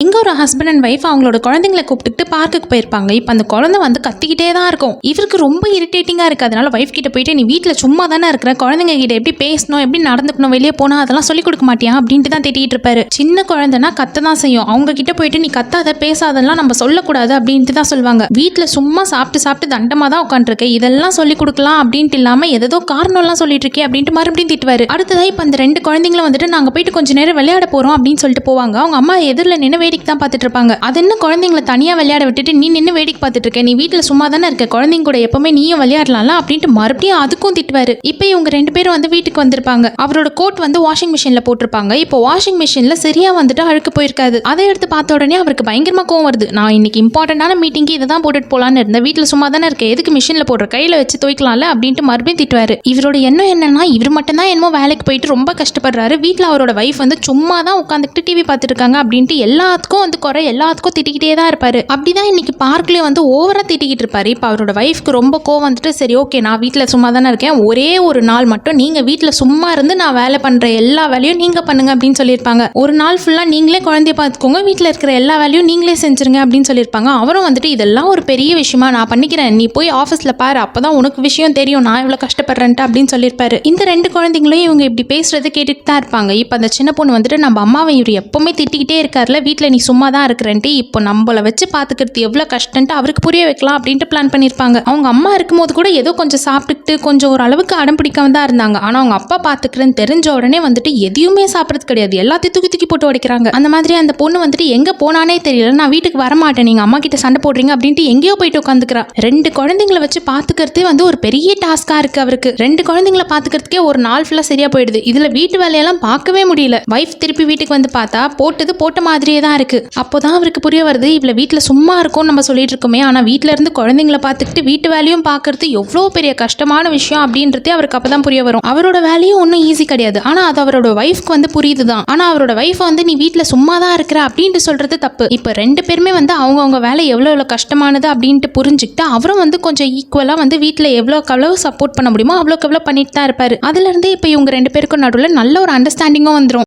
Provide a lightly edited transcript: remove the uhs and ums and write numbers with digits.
இங்க ஒரு husband and wife அவங்களோட குழந்தைங்களை கூப்பிட்டு பார்க்குக்கு போயிருப்பாங்க. இப்போ அந்த குழந்தை வந்து கத்திக்கிட்டே தான் இருக்கும். இவருக்கு ரொம்ப இரிட்டேட்டிங்காக இருக்குது. அதனால ஒய்ஃப் கிட்ட போயிட்டு, நீ வீட்டில் சும்மா தானே இருக்கிற, குழந்தைங்க கிட்ட எப்படி பேசணும், எப்படி நடந்துக்கணும், வெளியே போனால் அதெல்லாம் சொல்லிக் கொடுக்க மாட்டியா அப்படின்ட்டு தான் திட்டிகிட்டு இருப்பாரு. சின்ன குழந்தைனா கத்த தான் செய்யும். அவங்க கிட்ட போயிட்டு நீ கத்தாத பேசாதெல்லாம் நம்ம சொல்லக்கூடாது அப்படின்ட்டு தான் சொல்லுவாங்க. வீட்டில் சும்மா சாப்பிட்டு சாப்பிட்டு தண்டமாக தான் உட்காந்துருக்கேன், இதெல்லாம் சொல்லிக் கொடுக்கலாம் அப்படின்ட்டு இல்லாமல் ஏதோ காரணம்லாம் சொல்லிட்டு இருக்கேன் அப்படின்ட்டு மறுபடியும் திட்டுவாரு. அடுத்ததாக இப்போ அந்த 2 குழந்தைங்களும் வந்துட்டு நாங்கள் போயிட்டு கொஞ்சம் நேரம் விளையாட போகிறோம் அப்படின்னு சொல்லிட்டு போவாங்க. அவங்க அம்மா எதிரில் நின்று வேடிக்கை தான் பார்த்துட்டு இருப்பாங்க. அது என்ன குழந்தைங்களை தனியா விளையாட விட்டுட்டு நீ நின்று வேடிக்கை பார்த்துட்டு இருக்க, நீ வீட்டில் சும்மா தானே இருக்க, குழந்தைங்க கூட எப்பவுமே நீயும் விளையாடலாம்ல அப்படின்ட்டு மறுபடியும் அதுக்கும் திட்டுவாரு. இப்போ இவங்க 2 பேரும் வந்து வீட்டுக்கு வந்திருப்பாங்க. அவரோட கோட் வந்து வாஷிங் மிஷின்ல போட்டிருப்பாங்க. இப்போ வாஷிங் மிஷின்ல சரியா வந்துட்டு அழுக்கு போயிருக்காது. அதை எடுத்து பார்த்த உடனே அவருக்கு பயங்கரமா கோவம் வருது. நான் இன்னைக்கு இம்பார்ட்டன்டான மீட்டிங்கு இதை தான் போட்டுட்டு போலான்னு இருந்தேன், வீட்டில் சும்மா தானே இருக்க, எதுக்கு மிஷின்ல போடுற, கையில வச்சு துவைக்கலாம்ல அப்படின்ட்டு மறுபடியும் திட்டுவாரு. இவரோட எண்ணம் என்னன்னா, இவர் மட்டும் தான் என்னமோ வேலைக்கு போயிட்டு ரொம்ப கஷ்டப்படுறாரு, வீட்டில் அவரோட வைஃப் வந்து சும்மா தான் உட்காந்துக்கிட்டு டிவி பார்த்துட்டு இருக்காங்க அப்படின்ட்டு எல்லாத்துக்கும் வந்து குறை, எல்லாத்துக்கும் திட்டிக்கிட்டே தான் இருப்பாரு. அப்படிதான் இன்னைக்கு பார்க்லயே வந்து ஓவரா திட்டிக்கிட்டு இருப்பாரு. இப்போ அவரோட வைஃப்க்கு ரொம்ப கோவம் வந்துட்டு, சரி ஓகே நான் வீட்டில் சும்மா தானே இருக்கேன், ஒரே ஒரு நாள் மட்டும் நீங்க வீட்டில் சும்மா இருந்து நான் வேலை பண்ற எல்லா வேலையும் நீங்க பண்ணுங்க அப்படின்னு சொல்லியிருப்பாங்க. ஒரு நாள் ஃபுல்லா நீங்களே குழந்தைய பார்த்துக்கோங்க, வீட்டில் இருக்கிற எல்லா வேலையும் நீங்களே செஞ்சிருங்க அப்படின்னு சொல்லியிருப்பாங்க. அவரும் வந்துட்டு இதெல்லாம் ஒரு பெரிய விஷயமா, நான் பண்ணிக்கிறேன், நீ போய் ஆஃபீஸில் பாரு, அப்பதான் உனக்கு விஷயம் தெரியும் நான் எவ்வளோ கஷ்டப்படுறேன்ட்டு அப்படின்னு சொல்லியிருப்பாரு. இந்த 2 குழந்தைங்களும் இவங்க இப்படி பேசுறதை கேட்டுட்டு தான் இருப்பாங்க. இப்போ அந்த சின்ன பொண்ணு வந்துட்டு, நம்ம அம்மாவை இவர் எப்பவுமே திட்டிக்கிட்டே இருக்காருல, வீட்டில் நீ சும்மா தான் இருக்கிறேன்ட்டு, இப்போ நம்மளை வச்சு பார்த்துக்கிறது எவ்வளோ கஷ்டன்ட்டு அவருக்கு புரிய வைக்கலாம் அப்படின்ட்டு பிளான் பண்ணியிருப்பாங்க. அவங்க அம்மா இருக்கும்போது கூட ஏதோ கொஞ்சம் சாப்பிட்டுக்கிட்டு கொஞ்சம் ஒரு அளவுக்கு அடம் பிடிக்காம தான் இருந்தாங்க. ஆனால் அவங்க அப்பா பார்த்துக்கிறேன்னு தெரிஞ்ச உடனே வந்துட்டு எதையுமே சாப்பிட்றது கிடையாது, எல்லாத்தையும் தூக்கி தூக்கி போட்டு உடைக்கிறாங்க. அந்த மாதிரி அந்த பொண்ணு வந்துட்டு எங்கே போனானே தெரியல, நான் வீட்டுக்கு வரமாட்டேன், நீங்கள் அம்மா கிட்ட சண்டை போடுறீங்க அப்படின்ட்டு எங்கேயோ போயிட்டு உட்காந்துக்கிறா. 2 குழந்தைங்களை வச்சு பார்த்துக்கிறதே வந்து ஒரு பெரிய டாஸ்காக இருக்குது அவருக்கு. 2 குழந்தைங்களை பார்த்துக்கிறதுக்கே ஒரு நாள் ஃபுல்லாக சரியாக போயிடுது. இதில் வீட்டு வேலையெல்லாம் பார்க்கவே முடியல. வைஃப் திருப்பி வீட்டுக்கு வந்து பார்த்தா போட்டது போட்ட மாதிரியே தான் இருக்குது. அப்போதான் அவருக்கு புரிய வருது, இவ்வளோ வீட்டில் சும்மா இருக்கும் நம்ம சொல்லிட்டு இருக்கோமே, ஆனால் வீட்டில் இருந்து குழந்தைங்களை பார்த்துக்கிட்டு வீட்டு வேலையும் பார்க்கறது எவ்வளோ பெரிய கஷ்டமான விஷயம் அப்படின்றதே அவருக்கு அப்போ தான் புரிய வரும். அவரோட வேலையும் ஒன்றும் ஈஸி கிடையாது, ஆனால் அது அவரோட வைஃப்க்கு வந்து புரியுது தான். ஆனால் அவரோட வைஃப் வந்து நீ வீட்டில் சும்மா தான் இருக்கிற அப்படின்ட்டு சொல்கிறது தப்பு. இப்போ 2 பேருமே வந்து அவங்கவுங்க வேலை எவ்வளோ கஷ்டமானது அப்படின்ட்டு புரிஞ்சுக்கிட்டு அவரும் வந்து கொஞ்சம் ஈக்குவலாக வந்து வீட்டில் எவ்வளோக்கு எவ்வளோ சப்போர்ட் பண்ண முடியுமோ அவ்வளோக்கு எவ்வளோ பண்ணிட்டு தான் இருப்பார். அதுலேருந்து இப்போ இவங்க 2 பேருக்கும் நடுவில் நல்ல ஒரு அண்டர்ஸ்டாண்டிங்கும் வந்துடும்.